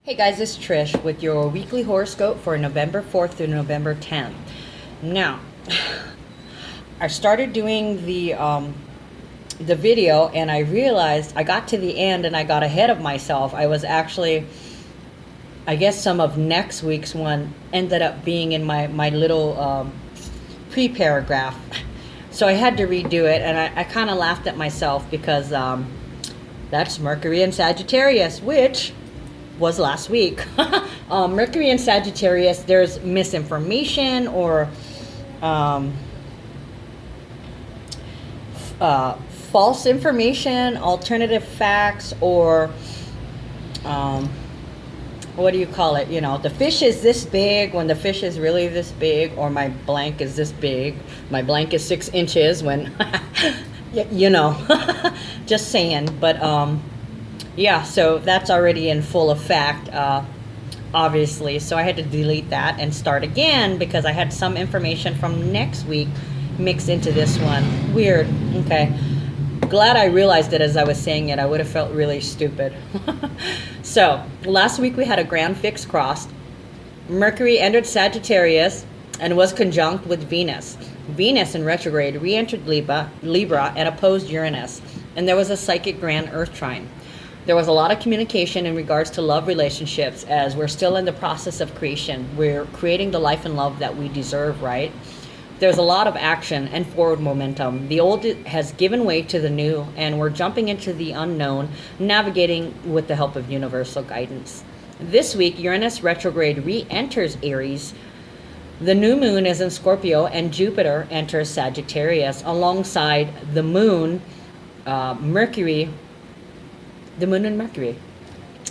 Hey guys, it's Trish with your weekly horoscope for November 4th through November 10th. Now, I started doing the video and I realized I got to the end and I got ahead of myself. I was actually, I guess some of next week's one ended up being in my little pre-paragraph. So I had to redo it, and I kind of laughed at myself because that's Mercury in Sagittarius, which was last week. Mercury in Sagittarius, there's misinformation or false information, alternative facts, or what do you call it? You know, the fish is this big when the fish is really this big, or my blank is this big. My blank is 6 inches when, you know, just saying. But yeah, so that's already in full effect, obviously. So I had to delete that and start again because I had some information from next week mixed into this one. Weird. Okay. Glad I realized it as I was saying it. I would have felt really stupid. So last week we had a grand fixed cross. Mercury entered Sagittarius and was conjunct with Venus. Venus in retrograde re-entered Libra and opposed Uranus. And there was a psychic grand earth trine. There was a lot of communication in regards to love relationships, as we're still in the process of creation. We're creating the life and love that we deserve, right? There's a lot of action and forward momentum. The old has given way to the new, and we're jumping into the unknown, navigating with the help of universal guidance. This week, Uranus retrograde re-enters Aries. The new moon is in Scorpio, and Jupiter enters Sagittarius alongside the moon, Mercury. The moon and Mercury.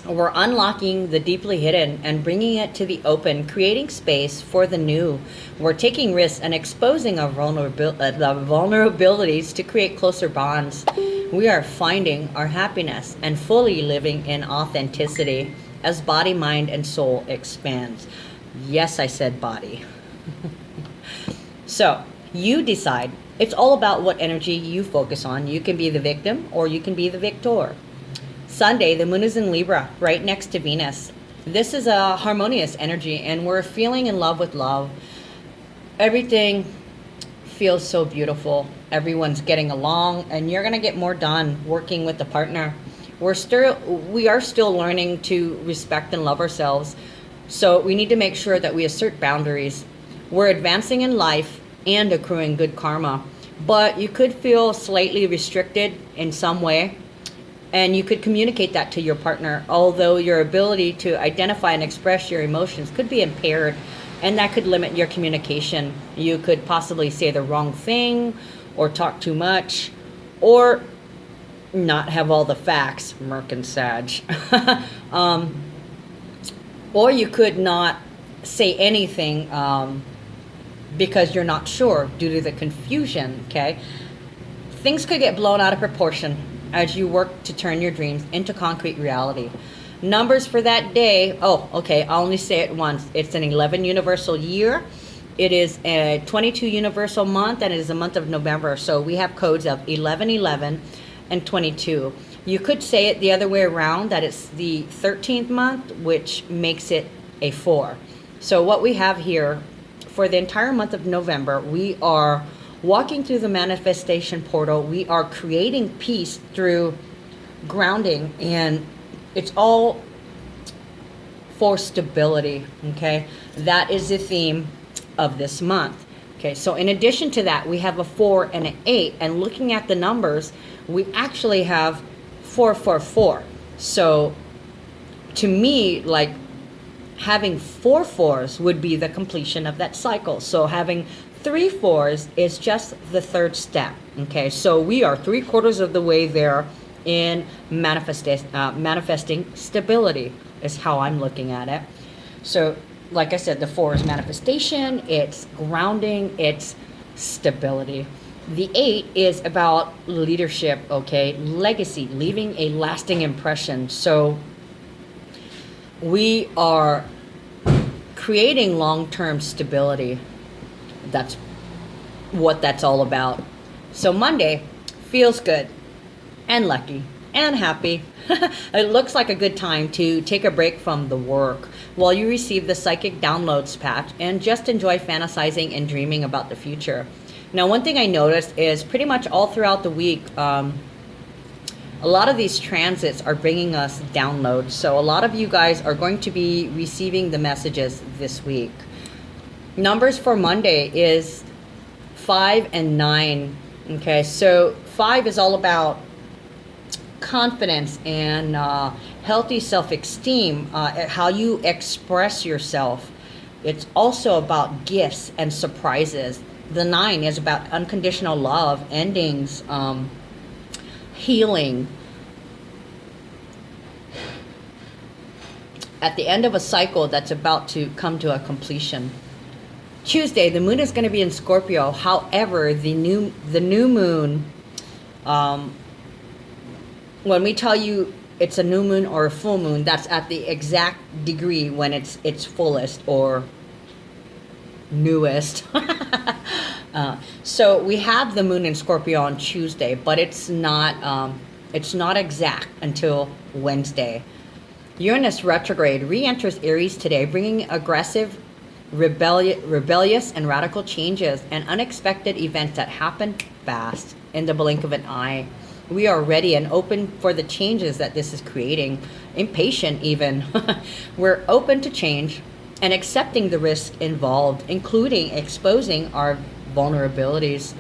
We're unlocking the deeply hidden and bringing it to the open, creating space for the new. We're taking risks and exposing our vulnerabilities to create closer bonds. We are finding our happiness and fully living in authenticity as body, mind, and soul expands. Yes, I said body. So, you decide. It's all about what energy you focus on. You can be the victim or you can be the victor. Sunday, the moon is in Libra, right next to Venus. This is a harmonious energy, and we're feeling in love with love. Everything feels so beautiful. Everyone's getting along, and you're going to get more done working with the partner. We are still learning to respect and love ourselves, so we need to make sure that we assert boundaries. We're advancing in life and accruing good karma, but you could feel slightly restricted in some way. And you could communicate that to your partner, although your ability to identify and express your emotions could be impaired, and that could limit your communication. You could possibly say the wrong thing, or talk too much, or not have all the facts, Merc and Sag. Or you could not say anything because you're not sure due to the confusion, okay? Things could get blown out of proportion as you work to turn your dreams into concrete reality. Numbers for that day, oh, okay, I'll only say it once. It's an 11 universal year. It is a 22 universal month, and it is a month of November. So we have codes of 11, 11, and 22. You could say it the other way around, that it's the 13th month, which makes it a 4. So what we have here for the entire month of November, we are walking through the manifestation portal. We are creating peace through grounding, and it's all for stability, okay? That is the theme of this month. Okay, so in addition to that, we have a 4 and an 8, and looking at the numbers, we actually have 444. So to me, like, having 4 4s would be the completion of that cycle. So having 3 4s is just the third step. Okay, so we are 3/4 of the way there in manifesting stability, is how I'm looking at it. So, like I said, the 4 is manifestation, it's grounding, it's stability. The 8 is about leadership, okay, legacy, leaving a lasting impression. So we are creating long-term stability. That's what that's all about. So Monday feels good and lucky. and happy. It looks like a good time to take a break from the work while you receive the psychic downloads patch and just enjoy fantasizing and dreaming about the future. Now, one thing I noticed is pretty much all throughout the week, a lot of these transits are bringing us downloads. So a lot of you guys are going to be receiving the messages this week. Numbers for Monday is 5 and 9. Okay, so 5 is all about confidence and healthy self-esteem, how you express yourself. It's also about gifts and surprises. The 9 is about unconditional love, endings, healing. At the end of a cycle that's about to come to a completion. Tuesday, the moon is going to be in Scorpio. However, the new moon, when we tell you it's a new moon or a full moon, that's at the exact degree when it's fullest or newest. So we have the moon in Scorpio on Tuesday, but it's not exact until Wednesday. Uranus retrograde re-enters Aries today, bringing aggressive, rebellious and radical changes and unexpected events that happen fast in the blink of an eye. We are ready and open for the changes that this is creating, impatient even. We're open to change and accepting the risk involved, including exposing our vulnerabilities.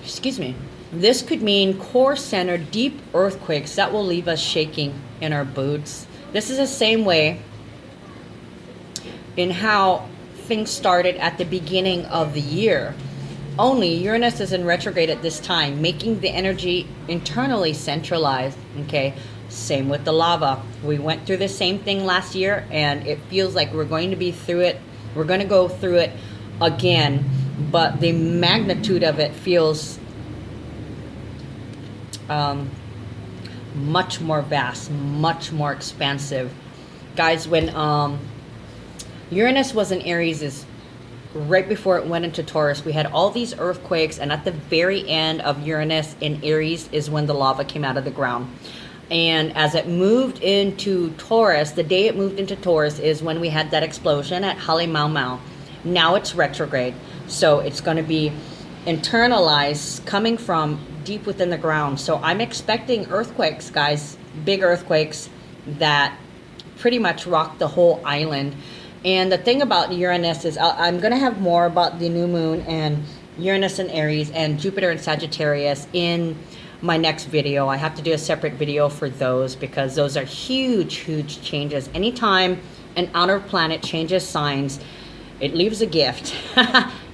Excuse me. This could mean core-centered deep earthquakes that will leave us shaking in our boots. This is the same way in how things started at the beginning of the year. Only Uranus is in retrograde at this time, making the energy internally centralized. Okay, same with the lava. We went through the same thing last year, and it feels like we're going to be through it. We're going to go through it again, but the magnitude of it feels much more vast, much more expansive. Guys, when Uranus was in Aries, is right before it went into Taurus, we had all these earthquakes, and at the very end of Uranus in Aries is when the lava came out of the ground. And as it moved into Taurus, the day it moved into Taurus is when we had that explosion at Halimau. Now it's retrograde, so it's going to be internalized, coming from deep within the ground. So I'm expecting earthquakes, guys, big earthquakes that pretty much rock the whole island. And the thing about Uranus is I'm going to have more about the new moon and Uranus in Aries and Jupiter in Sagittarius in my next video. I have to do a separate video for those because those are huge, huge changes. Anytime an outer planet changes signs, it leaves a gift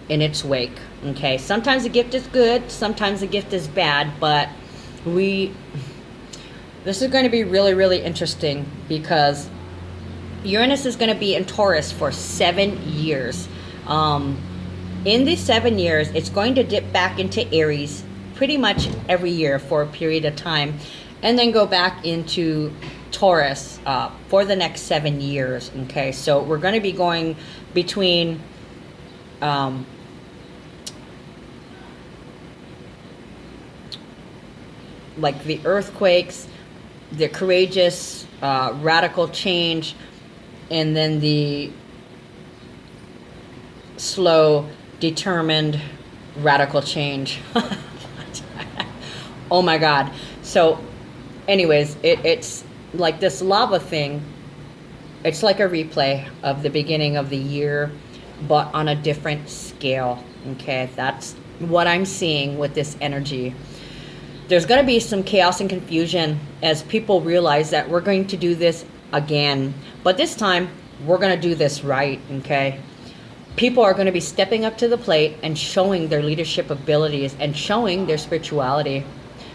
in its wake. Okay, sometimes the gift is good, sometimes the gift is bad, but this is going to be really, really interesting because Uranus is going to be in Taurus for 7 years. In these 7 years, it's going to dip back into Aries pretty much every year for a period of time, and then go back into Taurus for the next 7 years. Okay, so we're going to be going between like the earthquakes, the courageous, radical change, and then the slow, determined, radical change. Oh my God. So anyways, it's like this lava thing. It's like a replay of the beginning of the year, but on a different scale. Okay, that's what I'm seeing with this energy. There's going to be some chaos and confusion as people realize that we're going to do this again. But this time, we're going to do this right, okay? People are going to be stepping up to the plate and showing their leadership abilities and showing their spirituality.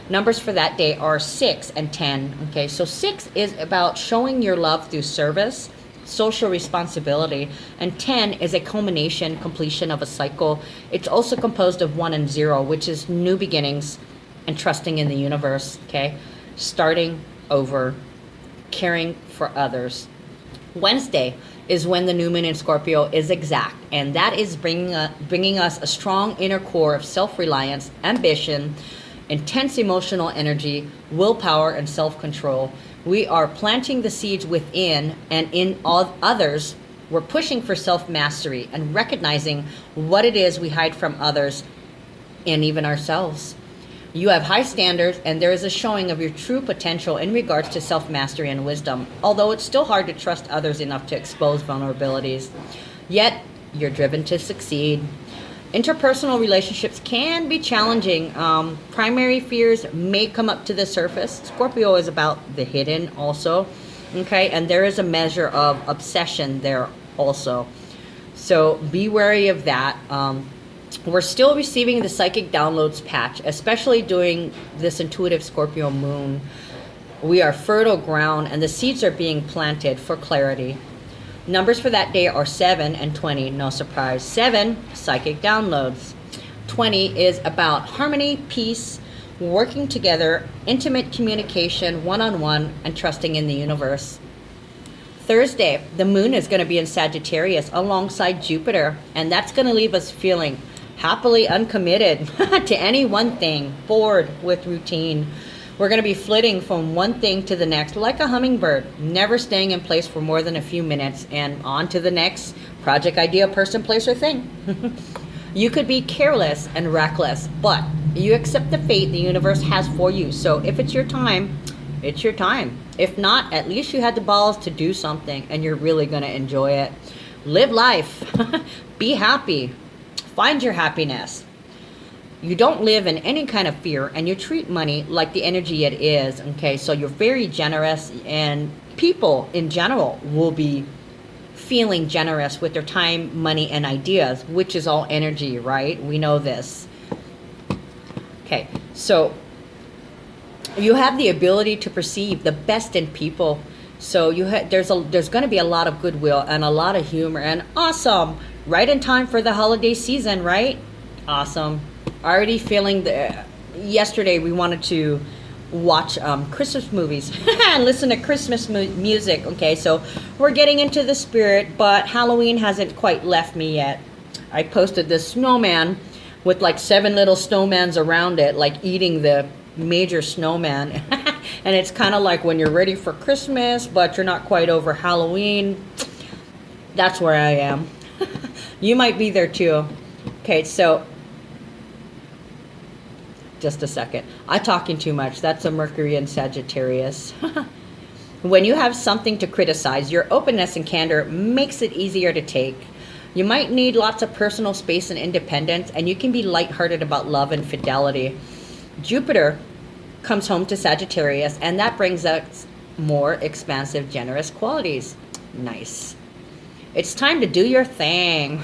Numbers for that day are 6 and 10, okay? So 6 is about showing your love through service, social responsibility, and 10 is a culmination, completion of a cycle. It's also composed of 1 and 0, which is new beginnings and trusting in the universe, okay? Starting over, caring for others. Wednesday is when the new moon in Scorpio is exact, and that is bringing us a strong inner core of self-reliance, ambition, intense emotional energy, willpower, and self-control. We are planting the seeds within and in all others. We're pushing for self-mastery and recognizing what it is we hide from others and even ourselves. You have high standards, and there is a showing of your true potential in regards to self-mastery and wisdom, although it's still hard to trust others enough to expose vulnerabilities. Yet, you're driven to succeed. Interpersonal relationships can be challenging. Primary fears may come up to the surface. Scorpio is about the hidden also, okay? And there is a measure of obsession there also. So be wary of that. We're still receiving the psychic downloads patch, especially during this intuitive Scorpio moon. We are fertile ground and the seeds are being planted for clarity. Numbers for that day are 7 and 20, no surprise. 7, psychic downloads. 20 is about harmony, peace, working together, intimate communication, one-on-one, and trusting in the universe. Thursday, the moon is going to be in Sagittarius alongside Jupiter, and that's going to leave us feeling happily uncommitted to any one thing, bored with routine. We're going to be flitting from one thing to the next like a hummingbird, never staying in place for more than a few minutes, and on to the next project, idea, person, place, or thing. You could be careless and reckless, but you accept the fate the universe has for you. So if it's your time, it's your time. If not, at least you had the balls to do something and you're really going to enjoy it. Live life. Be happy. Find your happiness. You don't live in any kind of fear, and you treat money like the energy it is, okay? So you're very generous, and people in general will be feeling generous with their time, money, and ideas, which is all energy, right? We know this. Okay, so you have the ability to perceive the best in people. So there's going to be a lot of goodwill and a lot of humor, and awesome. Right in time for the holiday season, right? Awesome. Already feeling yesterday we wanted to watch Christmas movies and listen to Christmas music. Okay, so we're getting into the spirit, but Halloween hasn't quite left me yet. I posted this snowman with like 7 little snowmans around it, like eating the major snowman. And it's kind of like when you're ready for Christmas, but you're not quite over Halloween. That's where I am. You might be there too. Okay, so just a second. I'm talking too much. That's a Mercury in Sagittarius. When you have something to criticize, your openness and candor makes it easier to take. You might need lots of personal space and independence, and you can be lighthearted about love and fidelity. Jupiter comes home to Sagittarius, and that brings us more expansive, generous qualities. Nice. It's time to do your thing.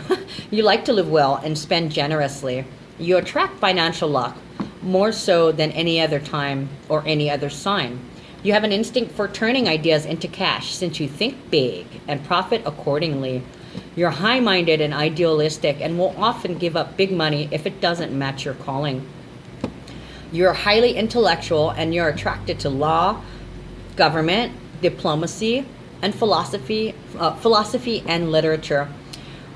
You like to live well and spend generously. You attract financial luck, more so than any other time or any other sign. You have an instinct for turning ideas into cash since you think big and profit accordingly. You're high-minded and idealistic and will often give up big money if it doesn't match your calling. You're highly intellectual and you're attracted to law, government, diplomacy, and philosophy and literature.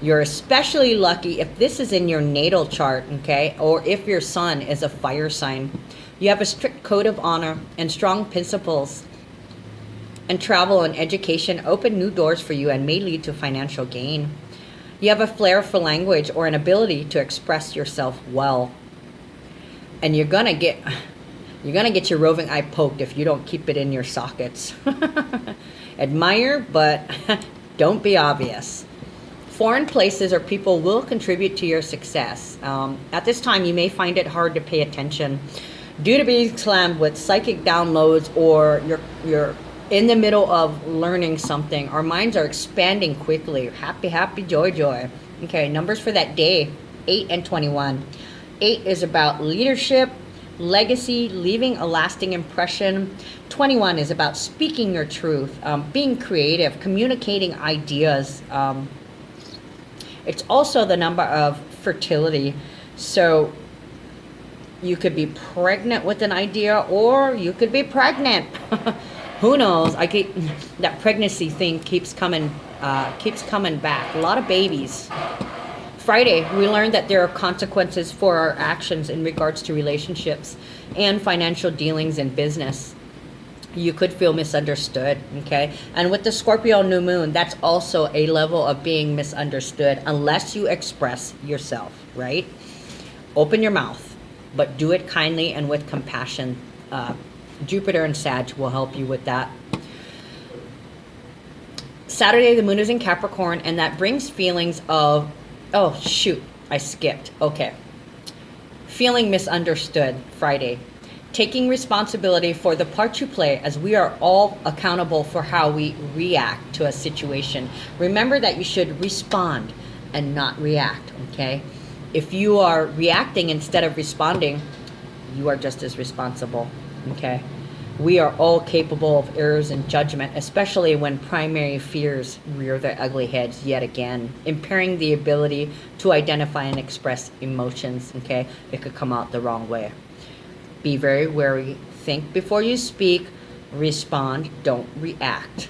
You're especially lucky if this is in your natal chart, okay, or if your sun is a fire sign. You have a strict code of honor and strong principles, and travel and education open new doors for you and may lead to financial gain. You have a flair for language or an ability to express yourself well, and you're gonna get your roving eye poked if you don't keep it in your sockets. Admire, but don't be obvious. Foreign places or people will contribute to your success. At this time, you may find it hard to pay attention due to being slammed with psychic downloads, or you're in the middle of learning something. Our minds are expanding quickly. Happy, joy. Okay, numbers for that day, 8 and 21. 8 is about leadership, legacy, leaving a lasting impression. 21 is about speaking your truth, being creative, communicating ideas. It's also the number of fertility. So you could be pregnant with an idea, or you could be pregnant. Who knows? That pregnancy thing keeps coming back. A lot of babies. Friday, we learned that there are consequences for our actions in regards to relationships and financial dealings in business. You could feel misunderstood, okay? And with the Scorpio new moon, that's also a level of being misunderstood unless you express yourself, right? Open your mouth, but do it kindly and with compassion. Jupiter and Sag will help you with that. Saturday, the moon is in Capricorn, and that brings feelings of, oh, shoot, I skipped. Okay. Feeling misunderstood, Friday. Taking responsibility for the part you play, as we are all accountable for how we react to a situation. Remember that you should respond and not react, okay? If you are reacting instead of responding, you are just as responsible, okay? We are all capable of errors in judgment, especially when primary fears rear their ugly heads yet again, impairing the ability to identify and express emotions, okay? It could come out the wrong way. Be very wary. Think before you speak. Respond. Don't react.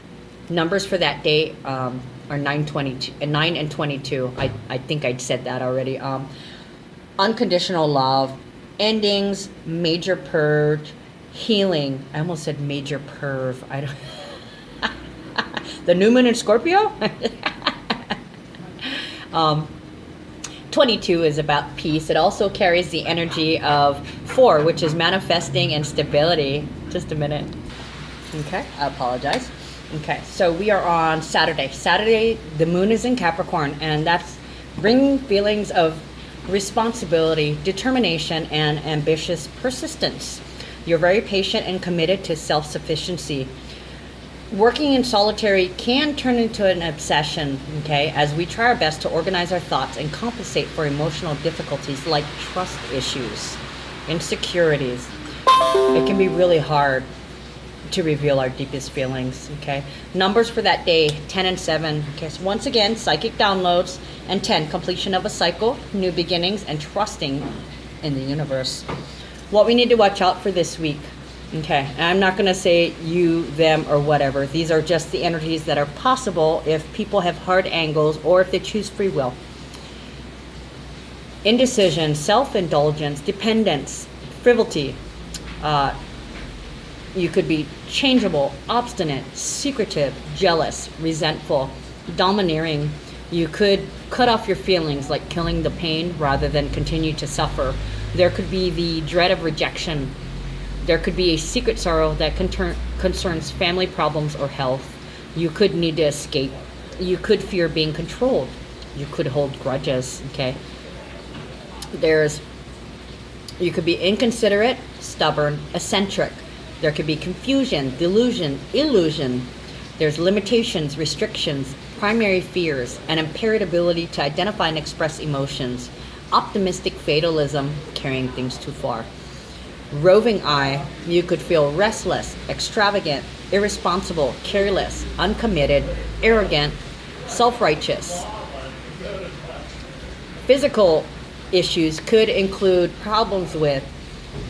Numbers for that day are 9 and 22. I think I said that already. Unconditional love. Endings. Major purge. Healing. I almost said major perv. I don't. The new moon in Scorpio. 22 is about peace. It also carries the energy of 4, which is manifesting and stability. Just a minute. Okay, I apologize. Okay, so we are on Saturday. Saturday, the moon is in Capricorn, and that's bringing feelings of responsibility, determination, and ambitious persistence. You're very patient and committed to self-sufficiency. Working in solitary can turn into an obsession, okay, as we try our best to organize our thoughts and compensate for emotional difficulties like trust issues, insecurities. It can be really hard to reveal our deepest feelings, okay? Numbers for that day, 10 and 7. Okay, so once again, psychic downloads, and 10, completion of a cycle, new beginnings, and trusting in the universe. What we need to watch out for this week. Okay, and I'm not going to say you, them, or whatever. These are just the energies that are possible if people have hard angles or if they choose free will. Indecision, self-indulgence, dependence, frivolity. You could be changeable, obstinate, secretive, jealous, resentful, domineering. You could cut off your feelings, like killing the pain rather than continue to suffer. There could be the dread of rejection. There could be a secret sorrow that concerns family problems or health. You could need to escape. You could fear being controlled. You could hold grudges, okay? You could be inconsiderate, stubborn, eccentric. There could be confusion, delusion, illusion. There's limitations, restrictions, primary fears, and impaired ability to identify and express emotions. Optimistic fatalism, carrying things too far. Roving eye, you could feel restless, extravagant, irresponsible, careless, uncommitted, arrogant, self-righteous. Physical issues could include problems with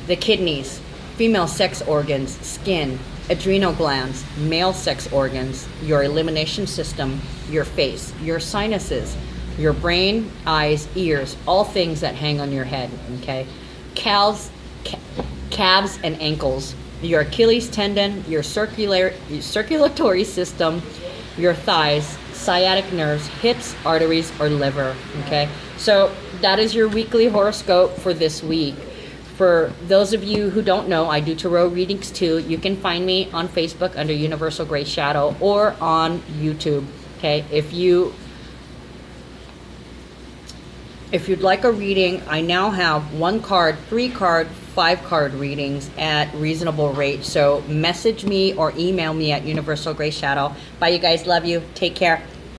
the kidneys, female sex organs, skin, adrenal glands, male sex organs, your elimination system, your face, your sinuses, your brain, eyes, ears, all things that hang on your head, okay? Calves and ankles, your Achilles tendon, your circulatory system, your thighs, sciatic nerves, hips, arteries, or liver, okay? So that is your weekly horoscope for this week. For those of you who don't know, I do tarot readings too. You can find me on Facebook under Universal Gray Shadow or on YouTube, okay? If you'd like a reading, I now have 1 card, 3 card, 5 card readings at reasonable rates. So message me or email me at Universal Gray Shadow. Bye, you guys. Love you. Take care.